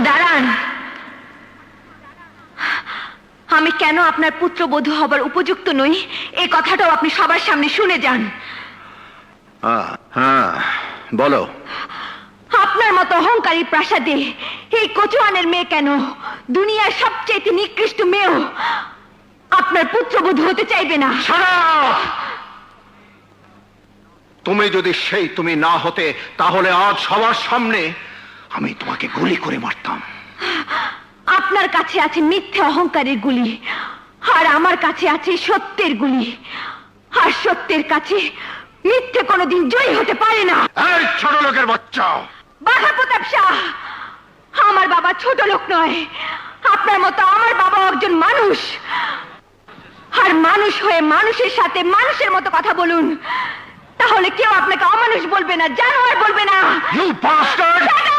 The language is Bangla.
দাঁড়ান, আমি কেন আপনার পুত্রবধূ হবার উপযুক্ত নই এই কথাটাও আপনি সবার সামনে শুনে যান। হ্যাঁ, বলো। আপনার মতো অহংকারী প্রাসাদে এই কচুয়ানের মেয়ে কেন দুনিয়ার সবচেয়ে নিকৃষ্ট মেয়েও আপনার পুত্রবধূ হতে চাইবে না। তুমি যদি সেই তুমি না হতে তাহলে আজ সবার সামনে আমি তোমাকে গুলি করে মারতাম। আপনার কাছে আছে মিথ্যে অহংকারের গুলি, আর আমার কাছে আছে সত্যের গুলি, আর সত্যের কাছে মিথ্যে কোনোদিন জয়ী হতে পারে না। এই ছোট লোকের বাচ্চা! বাঘা প্রতাপ শাহ, আমার বাবা ছোট লোক নয়, আপনার মতো আমার বাবা একজন মানুষ। আর মানুষ হয়ে মানুষের সাথে মানুষের মতো কথা বলুন, তাহলে কেউ আপনাকে অমানুষ বলবে না, জানোয়ার বলবে না। You bastard!